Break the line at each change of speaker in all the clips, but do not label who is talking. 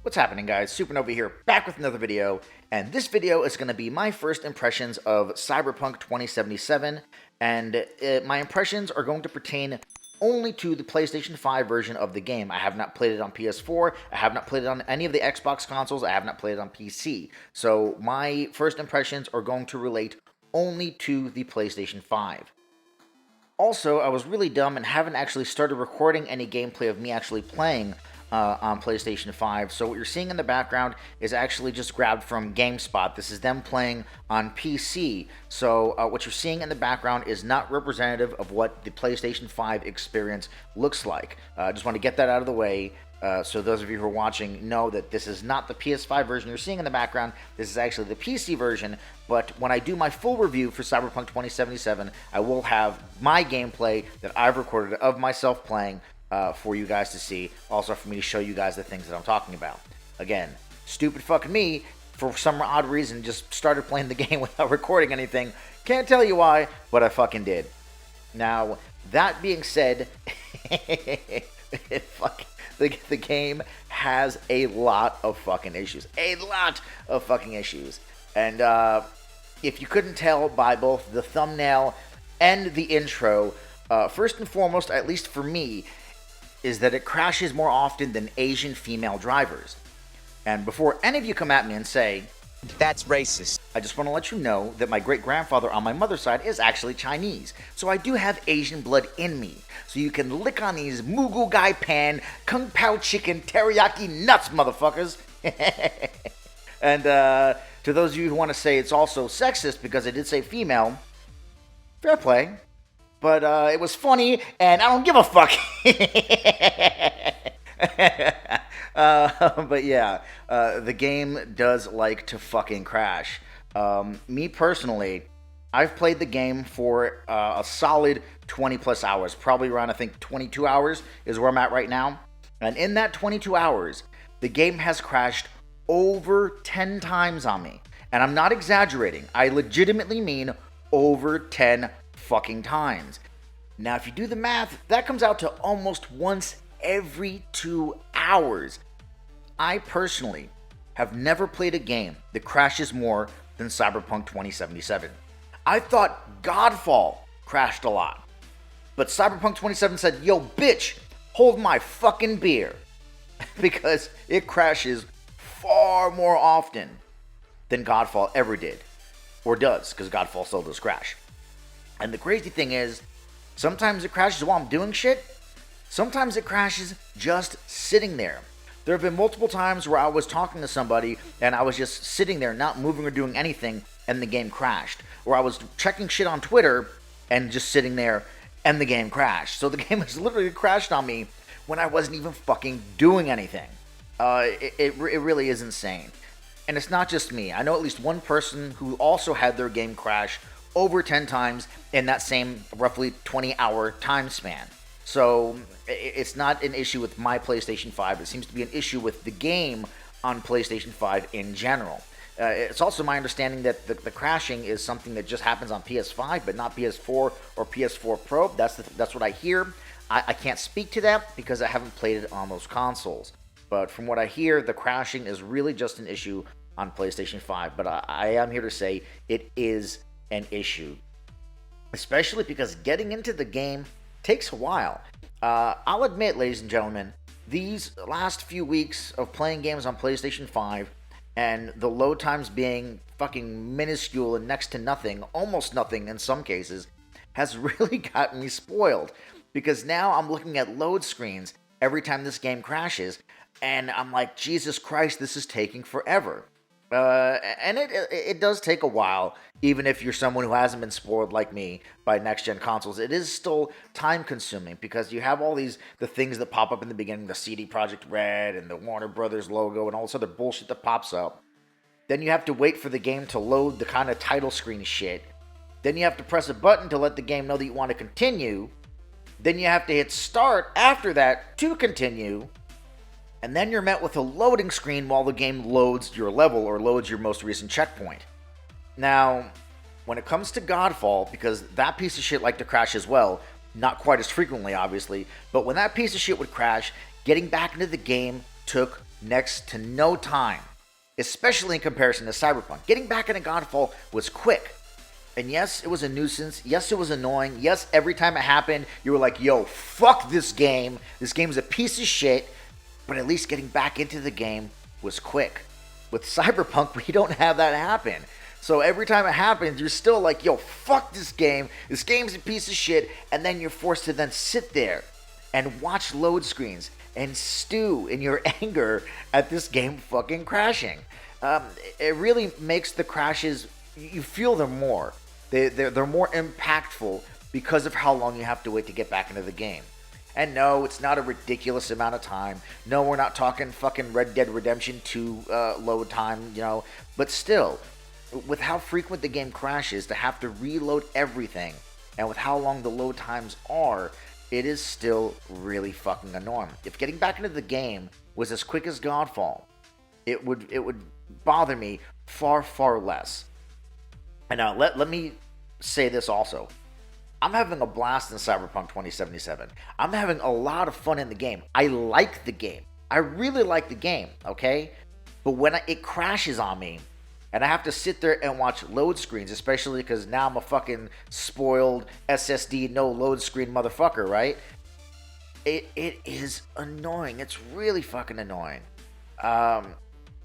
What's happening, guys? Supernova here, back with another video, and this video is going to be my first impressions of Cyberpunk 2077, and my impressions are going to pertain only to the PlayStation 5 version of the game. I have not played it on PS4, I have not played it on any of the Xbox consoles, I have not played it on PC, so my first impressions are going to relate only to the PlayStation 5. Also, I was really dumb and haven't actually started recording any gameplay of me actually playing on PlayStation 5. So what you're seeing in the background is actually just grabbed from GameSpot. This is them playing on PC. So what you're seeing in the background is not representative of what the PlayStation 5 experience looks like. I just want to get that out of the way. So those of you who are watching know that this is not the PS5 version you're seeing in the background. This is actually the PC version. But when I do my full review for Cyberpunk 2077, I will have my gameplay that I've recorded of myself playing for you guys to see. Also for me to show you guys the things that I'm talking about. Again, stupid fucking me, for some odd reason, just started playing the game without recording anything. Can't tell you why, but I fucking did. Now, that being said, the game has a lot of fucking issues. A lot of fucking issues. And if you couldn't tell by both the thumbnail and the intro, first and foremost, at least for me, is that it crashes more often than Asian female drivers. And before any of you come at me and say,
"That's racist,"
I just want to let you know that my great-grandfather on my mother's side is actually Chinese. So I do have Asian blood in me. So you can lick on these Mugu Gai Pan, Kung Pao Chicken, Teriyaki Nuts, motherfuckers. And to those of you who want to say it's also sexist because I did say female, fair play. But it was funny, and I don't give a fuck. But yeah, the game does like to fucking crash. Me personally, I've played the game for a solid 20 plus hours. Probably around, I think, 22 hours is where I'm at right now. And in that 22 hours, the game has crashed over 10 times on me. And I'm not exaggerating. I legitimately mean over 10 fucking times. Now, if you do the math, that comes out to almost once every 2 hours. I personally have never played a game that crashes more than Cyberpunk 2077. I thought Godfall crashed a lot, but Cyberpunk 2077 said, "Yo, bitch, hold my fucking beer," because it crashes far more often than Godfall ever did, or does, because Godfall still does crash. And the crazy thing is, sometimes it crashes while I'm doing shit. Sometimes it crashes just sitting there. There have been multiple times where I was talking to somebody and I was just sitting there not moving or doing anything and the game crashed. Or I was checking shit on Twitter and just sitting there and the game crashed. So the game has literally crashed on me when I wasn't even fucking doing anything. It really is insane. And it's not just me. I know at least one person who also had their game crash over 10 times in that same roughly 20-hour time span. So it's not an issue with my PlayStation 5. It seems to be an issue with the game on PlayStation 5 in general. It's also my understanding that the crashing is something that just happens on PS5, but not PS4 or PS4 Pro. That's what I hear. I can't speak to that because I haven't played it on those consoles. But from what I hear, the crashing is really just an issue on PlayStation 5. But I am here to say it is an issue, especially because getting into the game takes a while. I'll admit, ladies and gentlemen, these last few weeks of playing games on PlayStation 5 and the load times being fucking minuscule and next to nothing, almost nothing in some cases, has really gotten me spoiled, because now I'm looking at load screens every time this game crashes and I'm like, Jesus Christ, this is taking forever. And it does take a while, even if you're someone who hasn't been spoiled like me by next-gen consoles. It is still time-consuming because you have all the things that pop up in the beginning, the CD Projekt Red and the Warner Brothers logo and all this other bullshit that pops up. Then you have to wait for the game to load the kind of title screen shit. Then you have to press a button to let the game know that you want to continue. Then you have to hit start after that to continue. And then you're met with a loading screen while the game loads your level or loads your most recent checkpoint. Now, when it comes to Godfall, because that piece of shit liked to crash as well, not quite as frequently obviously, but when that piece of shit would crash, getting back into the game took next to no time, especially in comparison to Cyberpunk. Getting back into Godfall was quick. And yes, it was a nuisance. Yes, it was annoying. Yes, every time it happened, you were like, yo, fuck this game. This game is a piece of shit. But at least getting back into the game was quick. With Cyberpunk, we don't have that happen. So every time it happens, you're still like, yo, fuck this game. This game's a piece of shit. And then you're forced to then sit there and watch load screens and stew in your anger at this game fucking crashing. It really makes the crashes, you feel them more. They're more impactful because of how long you have to wait to get back into the game. And no, it's not a ridiculous amount of time. No, we're not talking fucking Red Dead Redemption 2 load time, But still, with how frequent the game crashes, to have to reload everything, and with how long the load times are, it is still really fucking annoying. If getting back into the game was as quick as Godfall, it would bother me far, far less. And now, let me say this also. I'm having a blast in Cyberpunk 2077. I'm having a lot of fun in the game. I like the game. I really like the game, okay? But when it crashes on me, and I have to sit there and watch load screens, especially because now I'm a fucking spoiled SSD no load screen motherfucker, right? It is annoying. It's really fucking annoying.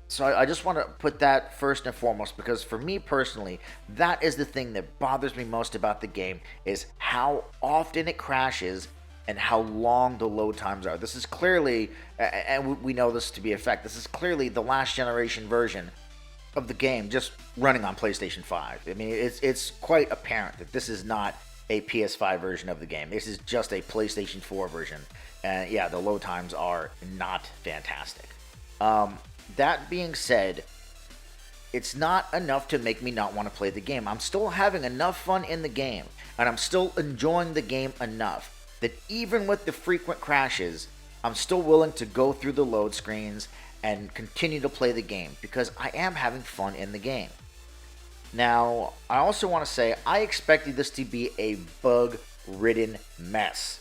So I just want to put that first and foremost, because for me personally, that is the thing that bothers me most about the game, is how often it crashes and how long the load times are. This is clearly, and we know this to be a fact, this is clearly the last generation version of the game just running on PlayStation 5. I mean, it's quite apparent that this is not a PS5 version of the game. This is just a PlayStation 4 version. And yeah, the load times are not fantastic. That being said, it's not enough to make me not want to play the game. I'm still having enough fun in the game, and I'm still enjoying the game enough that even with the frequent crashes, I'm still willing to go through the load screens and continue to play the game, because I am having fun in the game. Now, I also want to say I expected this to be a bug-ridden mess,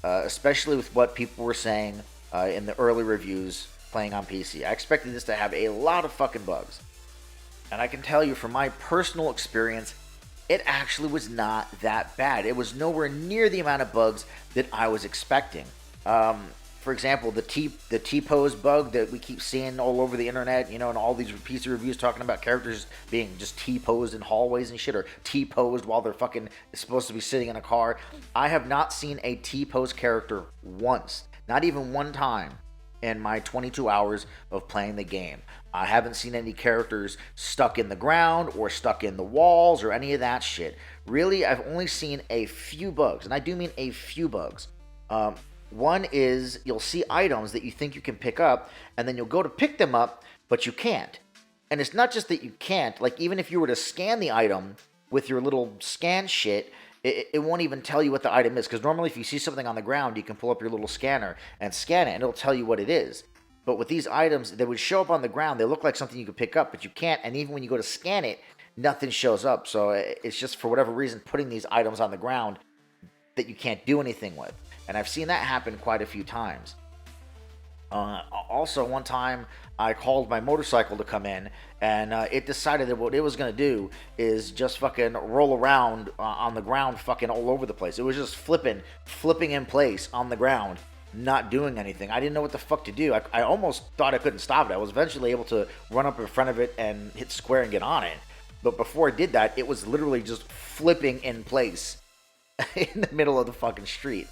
especially with what people were saying in the early reviews playing on PC. I expected this to have a lot of fucking bugs. And I can tell you from my personal experience, it actually was not that bad. It was nowhere near the amount of bugs that I was expecting. For example, the T-pose bug that we keep seeing all over the internet, and all these PC reviews talking about characters being just T-posed in hallways and shit, or T-posed while they're fucking supposed to be sitting in a car. I have not seen a T-pose character once. Not even one time in my 22 hours of playing the game. I haven't seen any characters stuck in the ground or stuck in the walls or any of that shit. Really, I've only seen a few bugs, and I do mean a few bugs. One is you'll see items that you think you can pick up, and then you'll go to pick them up, but you can't. And it's not just that you can't, like even if you were to scan the item with your little scan shit, it won't even tell you what the item is, because normally if you see something on the ground, you can pull up your little scanner and scan it, and it'll tell you what it is. But with these items, they would show up on the ground. They look like something you could pick up, but you can't, and even when you go to scan it, nothing shows up. So it's just, for whatever reason, putting these items on the ground that you can't do anything with. And I've seen that happen quite a few times. Also, one time I called my motorcycle to come in, and it decided that what it was going to do is just fucking roll around on the ground fucking all over the place. It was just flipping in place on the ground, not doing anything. I didn't know what the fuck to do. I almost thought I couldn't stop it. I was eventually able to run up in front of it and hit square and get on it. But before I did that, it was literally just flipping in place in the middle of the fucking street.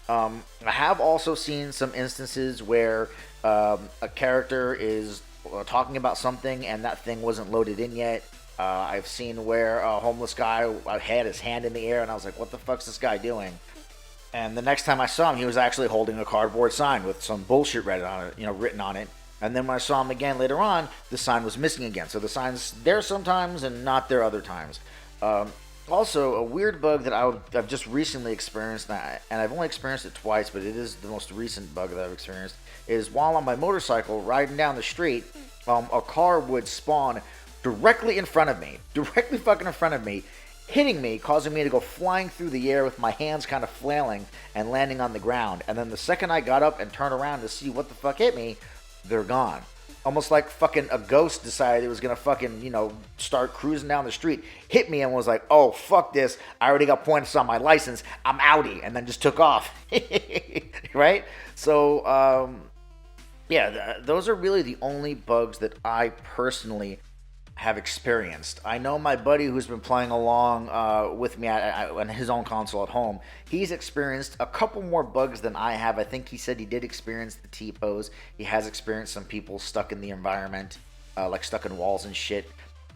I have also seen some instances where a character is talking about something and that thing wasn't loaded in yet. I've seen where a homeless guy had his hand in the air, and I was like, what the fuck's this guy doing? And the next time I saw him, he was actually holding a cardboard sign with some bullshit written on it. And then when I saw him again later on, the sign was missing again. So the sign's there sometimes and not there other times. Also, a weird bug that I've just recently experienced, and I've only experienced it twice, but it is the most recent bug that I've experienced, is while on my motorcycle riding down the street, a car would spawn directly in front of me, directly fucking in front of me, hitting me, causing me to go flying through the air with my hands kind of flailing and landing on the ground. And then the second I got up and turned around to see what the fuck hit me, they're gone. Almost like fucking a ghost decided it was gonna fucking, start cruising down the street, hit me and was like, oh, fuck this. I already got points on my license. I'm outie. And then just took off. Right? So, yeah, those are really the only bugs that I personally have experienced. I know my buddy who's been playing along with me on his own console at home, he's experienced a couple more bugs than I have. I think he said he did experience the T-pose. He has experienced some people stuck in the environment, like stuck in walls and shit,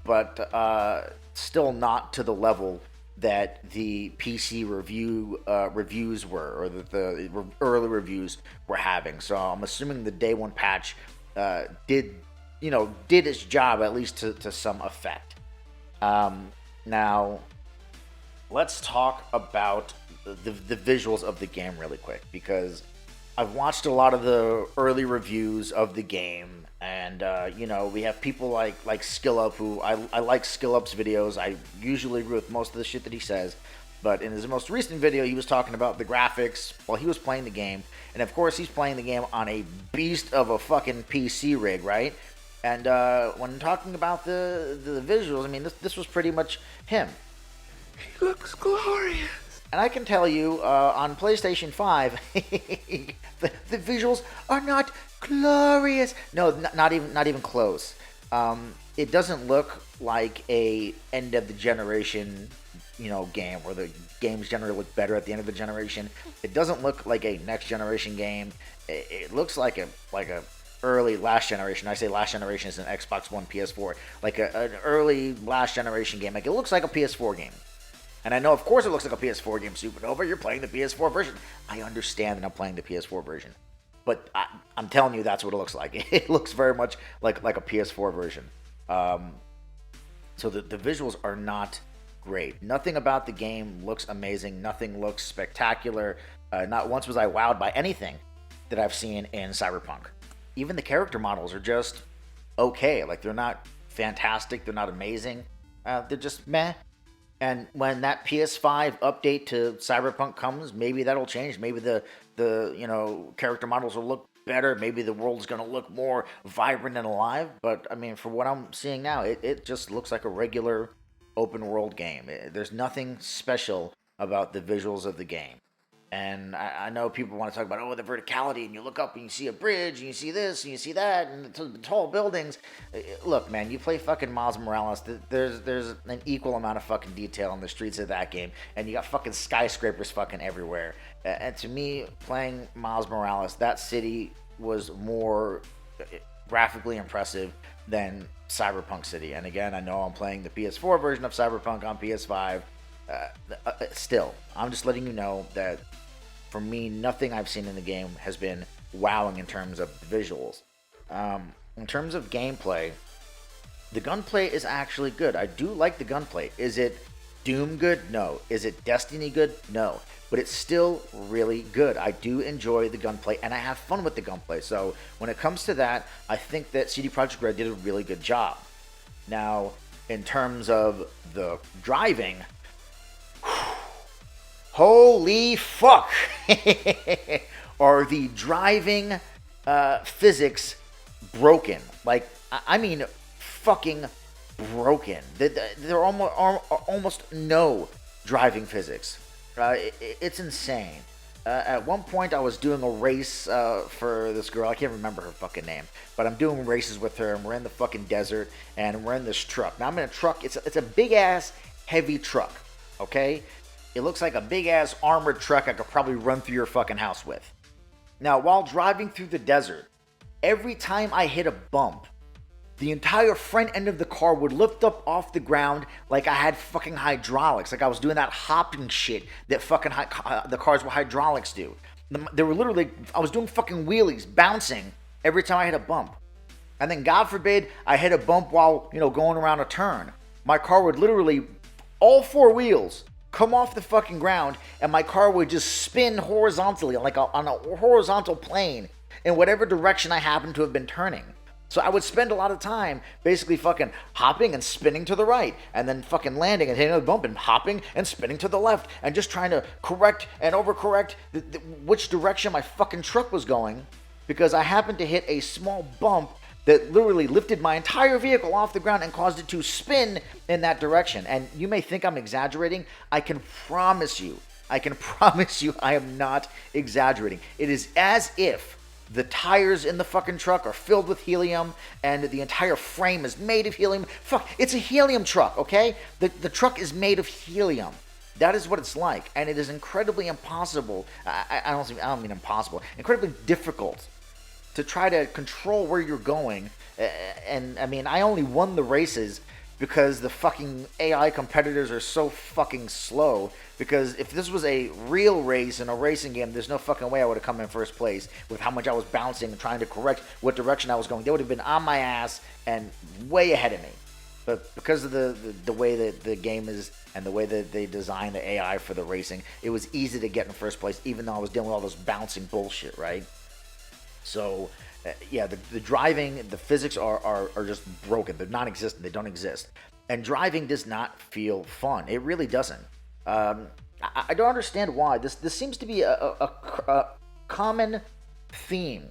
but still not to the level that the PC reviews were, or the early reviews were having. So I'm assuming the day one patch did its job, at least to some effect. Now, let's talk about the visuals of the game really quick, because I've watched a lot of the early reviews of the game, and we have people like SkillUp, who I like SkillUp's videos. I usually agree with most of the shit that he says, but in his most recent video, he was talking about the graphics while he was playing the game, and of course, he's playing the game on a beast of a fucking PC rig, right? And when talking about the visuals, I mean, this was pretty much him.
He looks glorious.
And I can tell you, on PlayStation 5, the visuals are not glorious. No, not even close. It doesn't look like a end of the generation, game, where the games generally look better at the end of the generation. It doesn't look like a next generation game. It looks like a early last generation. I say last generation is an Xbox One, PS4, like an early last generation game. Like, it looks like a PS4 game. And I know, of course, it looks like a PS4 game, Supernova. You're playing the PS4 version. I understand that I'm playing the PS4 version, but I'm telling you, that's what it looks like. It looks very much like a PS4 version. So the visuals are not great. Nothing about the game looks amazing. Nothing looks spectacular. Not once was I wowed by anything that I've seen in Cyberpunk. Even the character models are just okay. Like, they're not fantastic. They're not amazing. They're just meh. And when that PS5 update to Cyberpunk comes, maybe that'll change. Maybe the character models will look better. Maybe the world's going to look more vibrant and alive. But, I mean, for what I'm seeing now, it just looks like a regular open world game. There's nothing special about the visuals of the game. And I know people want to talk about, the verticality, and you look up and you see a bridge, and you see this, and you see that, and the tall buildings. Look, man, you play fucking Miles Morales, there's an equal amount of fucking detail on the streets of that game, and you got fucking skyscrapers fucking everywhere. And to me, playing Miles Morales, that city was more graphically impressive than Cyberpunk City. And again, I know I'm playing the PS4 version of Cyberpunk on PS5. Still, I'm just letting you know that for me, nothing I've seen in the game has been wowing in terms of visuals. In terms of gameplay, the gunplay is actually good. I do like the gunplay. Is it Doom good? No. Is it Destiny good? No. But it's still really good. I do enjoy the gunplay, and I have fun with the gunplay. So when it comes to that, I think that CD Projekt Red did a really good job. Now, in terms of the driving, holy fuck! Are the driving physics broken? Like, I mean, fucking broken. There are almost no driving physics. It's insane. At one point, I was doing a race for this girl. I can't remember her fucking name, but I'm doing races with her, and we're in the fucking desert, and we're in this truck. Now, I'm in a truck. It's a big-ass, heavy truck, okay? It looks like a big-ass armored truck I could probably run through your fucking house with. Now, while driving through the desert, every time I hit a bump, the entire front end of the car would lift up off the ground like I had fucking hydraulics. Like I was doing that hopping shit that fucking the cars with hydraulics do. They were literally, I was doing fucking wheelies, bouncing every time I hit a bump. And then, God forbid, I hit a bump while, going around a turn. My car would literally, all four wheels, come off the fucking ground, and my car would just spin horizontally, like on a horizontal plane, in whatever direction I happened to have been turning. So I would spend a lot of time basically fucking hopping and spinning to the right, and then fucking landing and hitting a bump and hopping and spinning to the left, and just trying to correct and overcorrect which direction my fucking truck was going because I happened to hit a small bump that literally lifted my entire vehicle off the ground and caused it to spin in that direction. And you may think I'm exaggerating. I can promise you I am not exaggerating. It is as if the tires in the fucking truck are filled with helium and the entire frame is made of helium. Fuck, it's a helium truck, okay? The truck is made of helium. That is what it's like, and it is incredibly impossible. I don't mean impossible. Incredibly difficult to try to control where you're going. And I mean, I only won the races because the fucking AI competitors are so fucking slow. Because if this was a real race in a racing game, there's no fucking way I would have come in first place with how much I was bouncing and trying to correct what direction I was going. They would have been on my ass and way ahead of me. But because of the way that the game is and the way that they designed the AI for the racing, it was easy to get in first place, even though I was dealing with all this bouncing bullshit, right? So, yeah, the driving, the physics are just broken. They're non-existent. They don't exist. And driving does not feel fun. It really doesn't. I don't understand why. This seems to be a common theme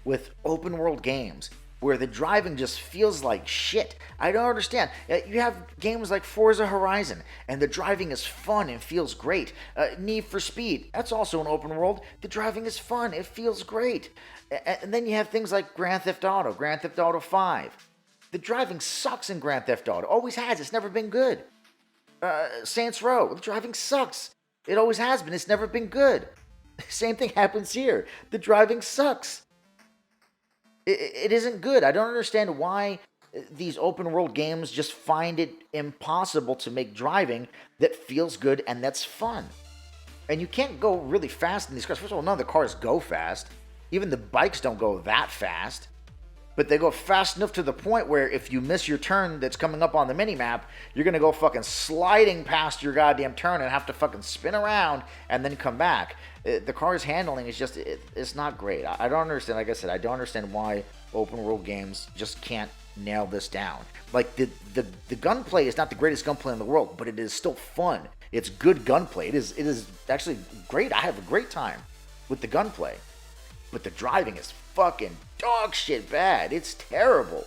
with open world games where the driving just feels like shit. I don't understand. You have games like Forza Horizon, and the driving is fun and feels great. Need for Speed, that's also an open world. The driving is fun. It feels great. And then you have things like Grand Theft Auto 5. The driving sucks in Grand Theft Auto. Always has. It's never been good. Saints Row, the driving sucks. It always has been. It's never been good. Same thing happens here. The driving sucks. It isn't good. I don't understand why these open world games just find it impossible to make driving that feels good and that's fun. And you can't go really fast in these cars. First of all, none of the cars go fast. Even the bikes don't go that fast. But they go fast enough to the point where if you miss your turn that's coming up on the minimap, you're going to go fucking sliding past your goddamn turn and have to fucking spin around and then come back. The car's handling is just, it's not great. I don't understand, like I said, I don't understand why open world games just can't nail this down. Like, the gunplay is not the greatest gunplay in the world, but it is still fun. It's good gunplay. It is actually great. I have a great time with the gunplay. But the driving is fucking dog shit bad. It's terrible.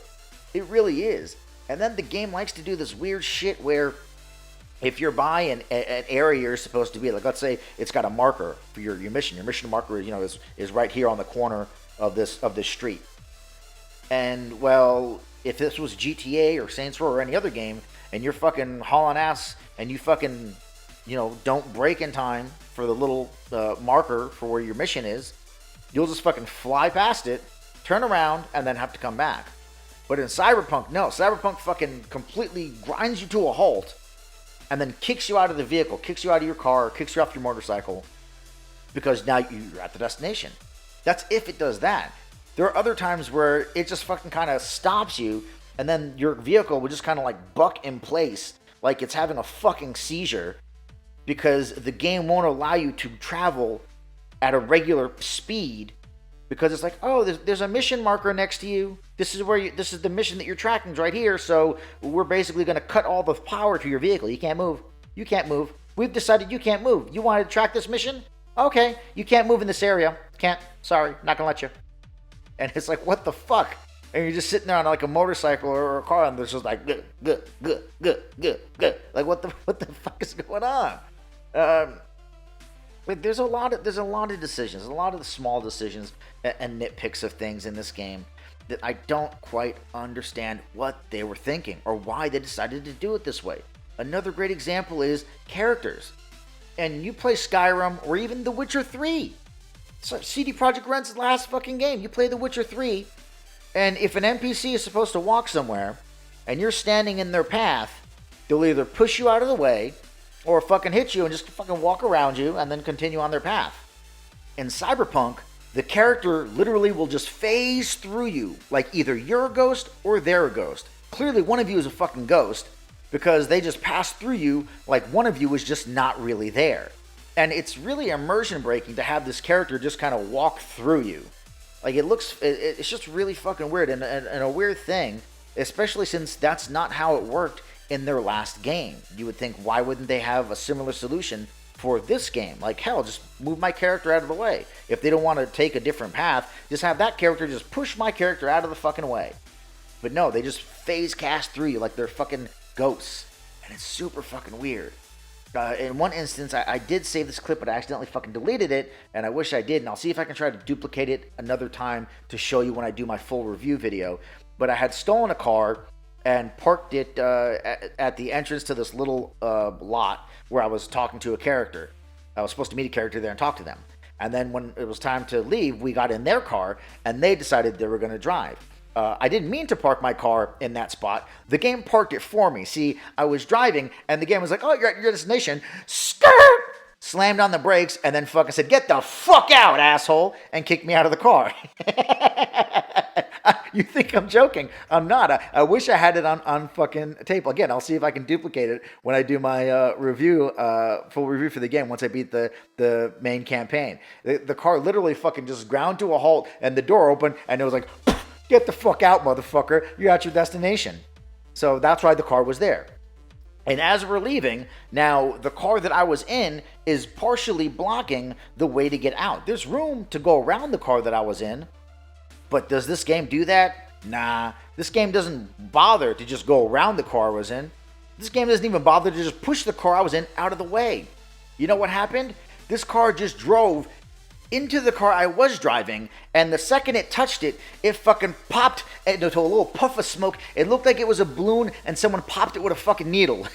It really is. And then the game likes to do this weird shit where if you're by an area you're supposed to be, like let's say it's got a marker for your mission. Your mission marker, is right here on the corner of this street. And well, if this was GTA or Saints Row or any other game, and you're fucking hauling ass and you fucking, don't brake in time for the little marker for where your mission is, you'll just fucking fly past it, turn around, and then have to come back. But in Cyberpunk, no. Cyberpunk fucking completely grinds you to a halt and then kicks you out of the vehicle, kicks you out of your car, kicks you off your motorcycle because now you're at the destination. That's if it does that. There are other times where it just fucking kind of stops you and then your vehicle will just kind of like buck in place like it's having a fucking seizure because the game won't allow you to travel at a regular speed because it's like, oh, there's a mission marker next to you. This is the mission that you're tracking right here. So we're basically going to cut all the power to your vehicle. You can't move. You can't move. We've decided you can't move. You want to track this mission? Okay, you can't move in this area. Can't. Sorry, not gonna let you. And it's like, what the fuck? And you're just sitting there on like a motorcycle or a car, and there's just like, good. Like, what the fuck is going on? But there's a lot of decisions, a lot of the small decisions and nitpicks of things in this game that I don't quite understand what they were thinking or why they decided to do it this way. Another great example is characters. And you play Skyrim or even The Witcher 3. So CD Projekt Red's last fucking game. You play The Witcher 3, and if an NPC is supposed to walk somewhere and you're standing in their path, they'll either push you out of the way or fucking hit you and just fucking walk around you and then continue on their path. In Cyberpunk, the character literally will just phase through you like either you're a ghost or they're a ghost. Clearly one of you is a fucking ghost because they just passed through you like one of you was just not really there. And it's really immersion breaking to have this character just kind of walk through you. Like it's just really fucking weird and a weird thing, especially since that's not how it worked in their last game. You would think, why wouldn't they have a similar solution for this game. Like, hell, just move my character out of the way. If they don't want to take a different path, just have that character just push my character out of the fucking way. But no, they just phase cast through you like they're fucking ghosts. And it's super fucking weird. In one instance, I did save this clip, but I accidentally fucking deleted it, and I wish I did, and I'll see if I can try to duplicate it another time to show you when I do my full review video. But I had stolen a car and parked it at the entrance to this little lot where I was talking to a character. I was supposed to meet a character there and talk to them. And then when it was time to leave, we got in their car, and they decided they were going to drive. I didn't mean to park my car in that spot. The game parked it for me. See, I was driving, and the game was like, oh, you're at your destination. Skirt! Slammed on the brakes, and then fucking said, get the fuck out, asshole, and kicked me out of the car. You think I'm joking? I'm not. I wish I had it on fucking tape. Again, I'll see if I can duplicate it when I do my review, full review for the game once I beat the main campaign. The car literally fucking just ground to a halt, and the door opened, and it was like, get the fuck out, motherfucker. You're at your destination. So that's why the car was there. And as we're leaving, now the car that I was in is partially blocking the way to get out. There's room to go around the car that I was in. But does this game do that? Nah. This game doesn't bother to just go around the car I was in. This game doesn't even bother to just push the car I was in out of the way. You know what happened? This car just drove into the car I was driving, and the second it touched it, it fucking popped into a little puff of smoke. It looked like it was a balloon, and someone popped it with a fucking needle.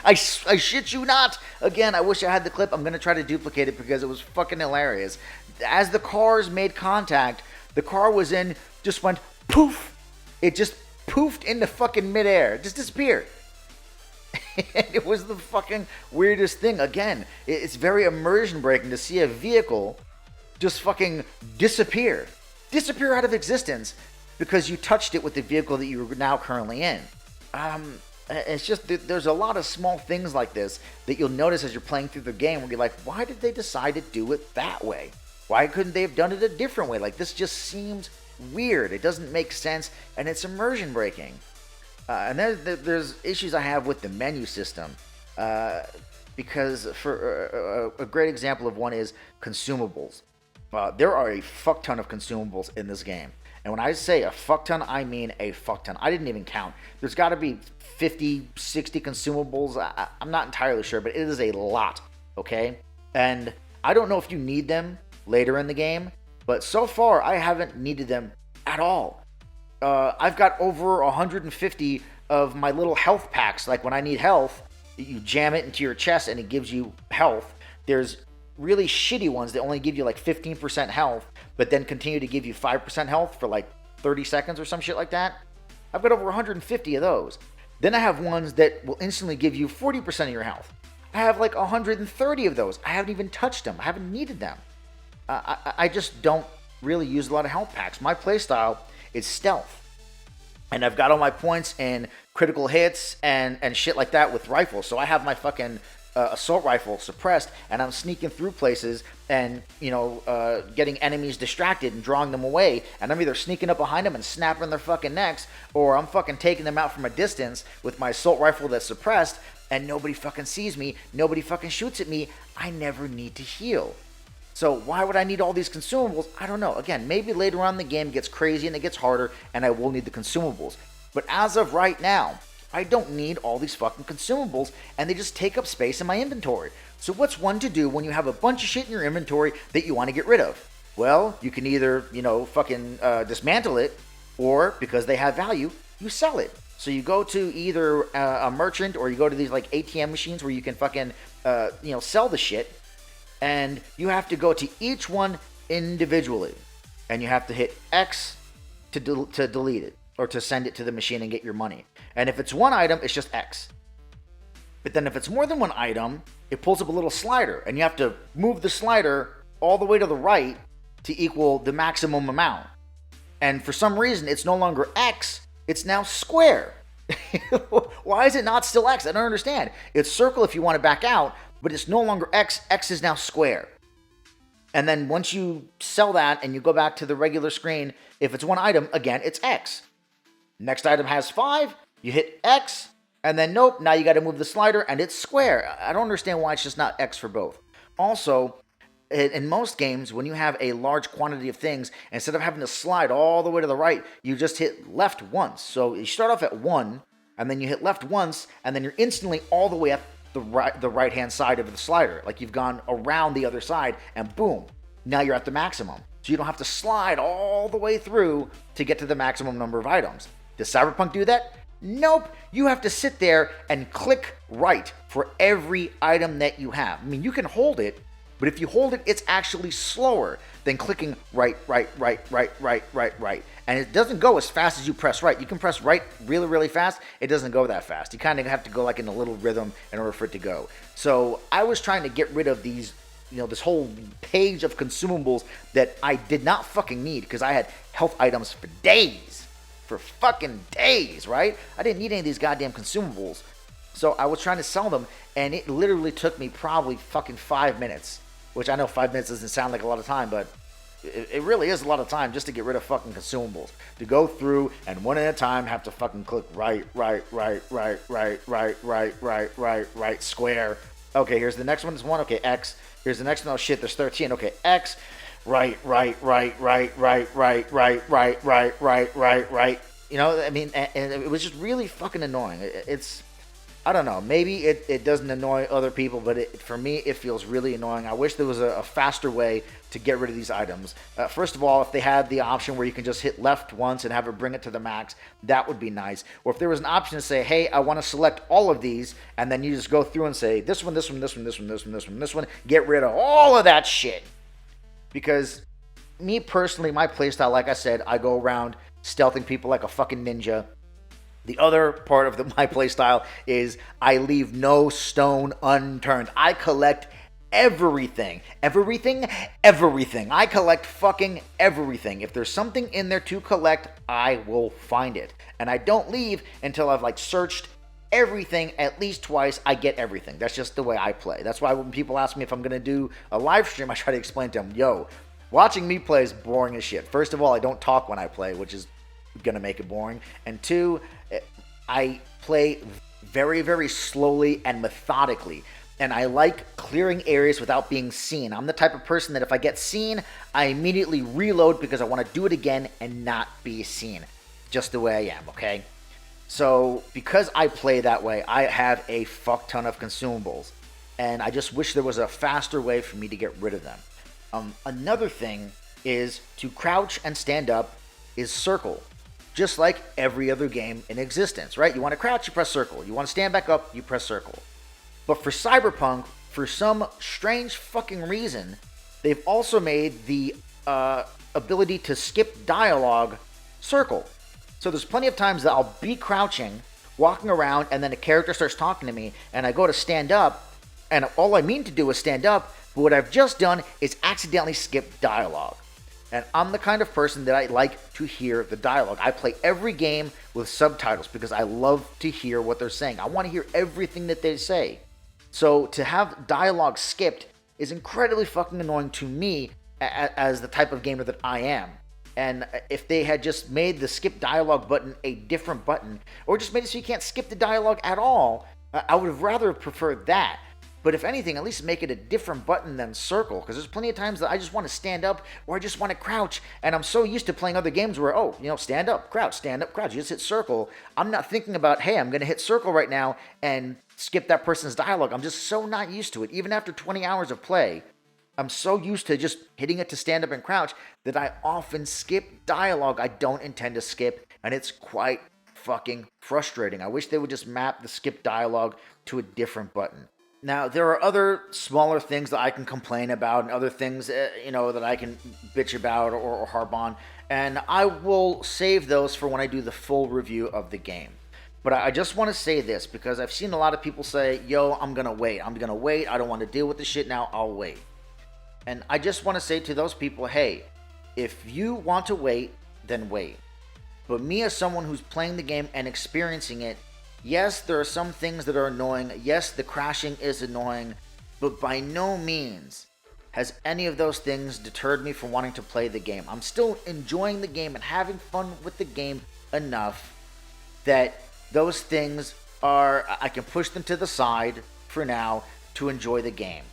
I shit you not. Again, I wish I had the clip. I'm going to try to duplicate it because it was fucking hilarious. As the cars made contact, the car was in just went poof. It just poofed into fucking midair. It just disappeared. It was the fucking weirdest thing. Again, it's very immersion breaking to see a vehicle just fucking disappear out of existence because you touched it with the vehicle that you're now currently in. It's just, there's a lot of small things like this that you'll notice as you're playing through the game where you're like, why did they decide to do it that way? Why couldn't they have done it a different way? Like, this just seems weird. It doesn't make sense, and it's immersion breaking. And there's issues I have with the menu system. Because for a great example of one is consumables. There are a fuck ton of consumables in this game. And when I say a fuck ton, I mean a fuck ton. I didn't even count. There's got to be 50, 60 consumables. I'm not entirely sure, but it is a lot, okay? And I don't know if you need them later in the game, but so far I haven't needed them at all. I've got over 150 of my little health packs. Like when I need health, you jam it into your chest and it gives you health. There's really shitty ones that only give you like 15% health, but then continue to give you 5% health for like 30 seconds or some shit like that. I've got over 150 of those. Then I have ones that will instantly give you 40% of your health. I have like 130 of those. I haven't even touched them. I haven't needed them. I just don't really use a lot of health packs. My playstyle is stealth. And I've got all my points in critical hits and shit like that with rifles. So I have my fucking assault rifle suppressed, and I'm sneaking through places and, getting enemies distracted and drawing them away. And I'm either sneaking up behind them and snapping their fucking necks, or I'm fucking taking them out from a distance with my assault rifle that's suppressed, and nobody fucking sees me. Nobody fucking shoots at me. I never need to heal. So why would I need all these consumables? I don't know. Again, maybe later on in the game it gets crazy and it gets harder and I will need the consumables. But as of right now, I don't need all these fucking consumables and they just take up space in my inventory. So what's one to do when you have a bunch of shit in your inventory that you want to get rid of? Well, you can either, fucking dismantle it, or because they have value, you sell it. So you go to either a merchant or you go to these like ATM machines where you can fucking, sell the shit. And you have to go to each one individually. And you have to hit X to delete it. Or to send it to the machine and get your money. And if it's one item, it's just X. But then if it's more than one item, it pulls up a little slider. And you have to move the slider all the way to the right to equal the maximum amount. And for some reason, it's no longer X. It's now square. Why is it not still X? I don't understand. It's circle if you want to back out. But it's no longer X. X is now square. And then once you sell that and you go back to the regular screen, if it's one item, again, it's X. Next item has 5. You hit X. And then, nope, now you got to move the slider and it's square. I don't understand why it's just not X for both. Also, in most games, when you have a large quantity of things, instead of having to slide all the way to the right, you just hit left once. So you start off at 1, and then you hit left once, and then you're instantly all the way at the right-hand side of the slider. Like you've gone around the other side, and boom, now you're at the maximum. So you don't have to slide all the way through to get to the maximum number of items. Does Cyberpunk do that? Nope. You have to sit there and click right for every item that you have. I mean, you can hold it, but if you hold it, it's actually slower than clicking right. And it doesn't go as fast as you press right. You can press right really, really fast. It doesn't go that fast. You kind of have to go like in a little rhythm in order for it to go. So I was trying to get rid of these, this whole page of consumables that I did not fucking need because I had health items for days. For fucking days, right? I didn't need any of these goddamn consumables. So I was trying to sell them, and it literally took me probably fucking 5 minutes. Which I know 5 minutes doesn't sound like a lot of time, but it really is a lot of time just to get rid of fucking consumables. To go through and one at a time have to fucking click right, square. Okay, here's the next one. There's 1. Okay, X. Here's the next one. Oh shit, there's 13. Okay, X. Right. I mean, and it was just really fucking annoying. I don't know, maybe it doesn't annoy other people, but for me, it feels really annoying. I wish there was a faster way to get rid of these items. First of all, if they had the option where you can just hit left once and have it bring it to the max, that would be nice. Or if there was an option to say, hey, I want to select all of these, and then you just go through and say, this one, this one, get rid of all of that shit. Because me personally, my playstyle, like I said, I go around stealthing people like a fucking ninja. The other part of my playstyle is I leave no stone unturned. I collect everything. Everything. I collect fucking everything. If there's something in there to collect, I will find it. And I don't leave until I've searched everything at least twice. I get everything. That's just the way I play. That's why when people ask me if I'm going to do a live stream, I try to explain to them, yo, watching me play is boring as shit. First of all, I don't talk when I play, which is going to make it boring. And 2, I play very, very slowly and methodically. And I like clearing areas without being seen. I'm the type of person that if I get seen, I immediately reload because I want to do it again and not be seen. Just the way I am, okay? So, because I play that way, I have a fuck ton of consumables. And I just wish there was a faster way for me to get rid of them. Another thing is to crouch and stand up is circle. Just like every other game in existence, right? You want to crouch, you press circle. You want to stand back up, you press circle. But for Cyberpunk, for some strange fucking reason, they've also made the ability to skip dialogue circle. So there's plenty of times that I'll be crouching, walking around, and then a character starts talking to me, and I go to stand up, and all I mean to do is stand up, but what I've just done is accidentally skip dialogue. And I'm the kind of person that I like to hear the dialogue. I play every game with subtitles because I love to hear what they're saying. I want to hear everything that they say. So to have dialogue skipped is incredibly fucking annoying to me as the type of gamer that I am. And if they had just made the skip dialogue button a different button, or just made it so you can't skip the dialogue at all, I would have rather preferred that. But if anything, at least make it a different button than circle, because there's plenty of times that I just want to stand up or I just want to crouch, and I'm so used to playing other games where, stand up, crouch, you just hit circle. I'm not thinking about, hey, I'm going to hit circle right now and skip that person's dialogue. I'm just so not used to it. Even after 20 hours of play, I'm so used to just hitting it to stand up and crouch that I often skip dialogue I don't intend to skip, and it's quite fucking frustrating. I wish they would just map the skip dialogue to a different button. Now, there are other smaller things that I can complain about and other things, that I can bitch about or harp on, and I will save those for when I do the full review of the game. But I just want to say this, because I've seen a lot of people say, yo, I'm going to wait. I don't want to deal with this shit now. I'll wait. And I just want to say to those people, hey, if you want to wait, then wait. But me as someone who's playing the game and experiencing it, yes, there are some things that are annoying. Yes, the crashing is annoying. But by no means has any of those things deterred me from wanting to play the game. I'm still enjoying the game and having fun with the game enough that those things I can push them to the side for now to enjoy the game.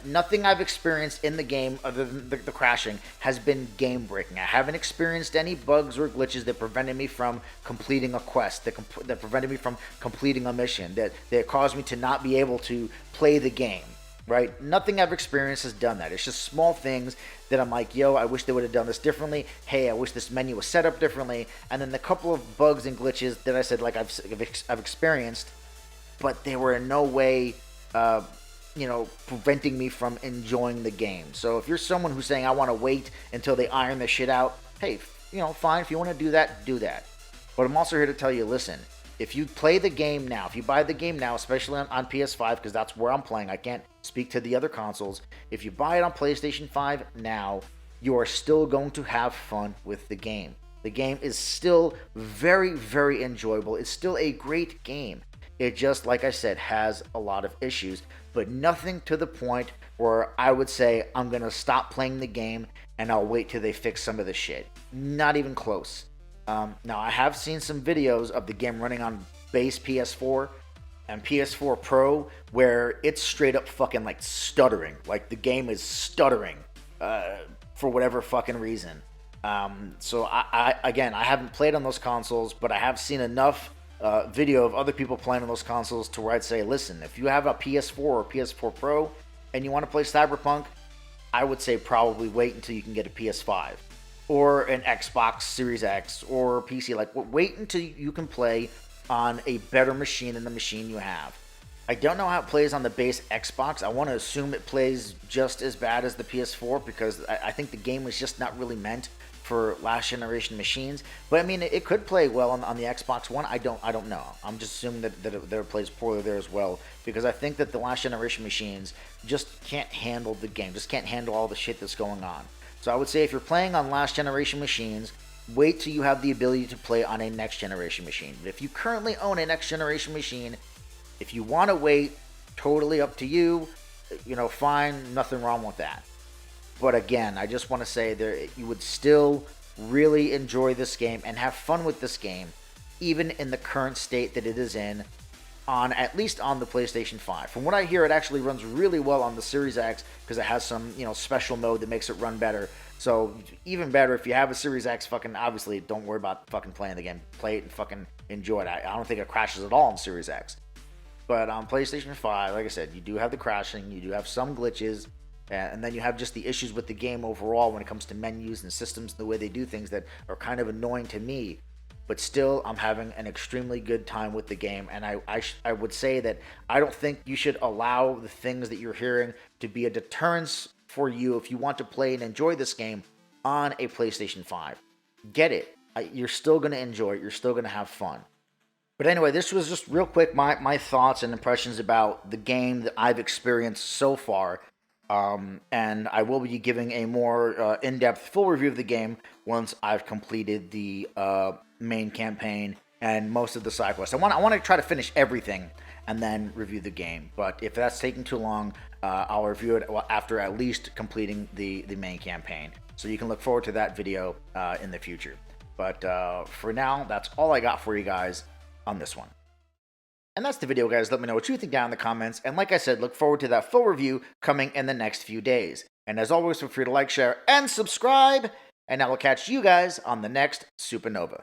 Nothing I've experienced in the game other than the crashing has been game breaking. I haven't experienced any bugs or glitches that prevented me from completing a quest, that prevented me from completing a mission, that caused me to not be able to play the game, right? Nothing I've experienced has done that. It's just small things that I'm like, yo, I wish they would have done this differently. Hey, I wish this menu was set up differently. And then the couple of bugs and glitches that I said like I've experienced, but they were in no way preventing me from enjoying the game. So if you're someone who's saying I want to wait until they iron the shit out, hey, fine. If you want to do that, do that. But I'm also here to tell you, listen, if you play the game now, if you buy the game now, especially on PS5, because that's where I'm playing, I can't speak to the other consoles. If you buy it on PlayStation 5 now, you are still going to have fun with the game. The game is still very, very enjoyable. It's still a great game. It just, like I said, has a lot of issues, but nothing to the point where I would say I'm going to stop playing the game and I'll wait till they fix some of the shit. Not even close. Now, I have seen some videos of the game running on base PS4 and PS4 Pro where it's straight up fucking like stuttering. Like the game is stuttering for whatever fucking reason. So I haven't played on those consoles, but I have seen enough video of other people playing on those consoles to where I'd say, listen, if you have a PS4 or PS4 Pro and you want to play Cyberpunk, I would say probably wait until you can get a PS5 or an Xbox Series X or PC. Like, wait until you can play on a better machine than the machine you have. I don't know how it plays on the base Xbox. I want to assume it plays just as bad as the PS4 because I think the game was just not really meant for last generation machines. But I mean, it could play well on the Xbox One. I don't know. I'm just assuming that it plays poorly there as well because I think that the last generation machines just can't handle the game, just can't handle all the shit that's going on. So I would say if you're playing on last generation machines, wait till you have the ability to play on a next generation machine. But if you currently own a next generation machine, if you want to wait, totally up to you. Fine, nothing wrong with that. But again, I just want to say that you would still really enjoy this game and have fun with this game, even in the current state that it is in, at least on the PlayStation 5. From what I hear, it actually runs really well on the Series X because it has some, special mode that makes it run better. So even better, if you have a Series X, fucking obviously don't worry about fucking playing the game. Play it and fucking enjoy it. I don't think it crashes at all on Series X. But on PlayStation 5, like I said, you do have the crashing, you do have some glitches, and then you have just the issues with the game overall when it comes to menus and systems and the way they do things that are kind of annoying to me. But still, I'm having an extremely good time with the game, and I would say that I don't think you should allow the things that you're hearing to be a deterrence for you if you want to play and enjoy this game on a PlayStation 5. Get it. You're still going to enjoy it. You're still going to have fun. But anyway, this was just real quick my thoughts and impressions about the game that I've experienced so far. And I will be giving a more in-depth full review of the game once I've completed the main campaign and most of the side quests. I want to try to finish everything and then review the game. But if that's taking too long, I'll review it after at least completing the main campaign. So you can look forward to that video in the future. But for now, that's all I got for you guys on this one. And that's the video, guys. Let me know what you think down in the comments. And like I said, look forward to that full review coming in the next few days. And as always, feel free to like, share, and subscribe. And I will catch you guys on the next Supernova.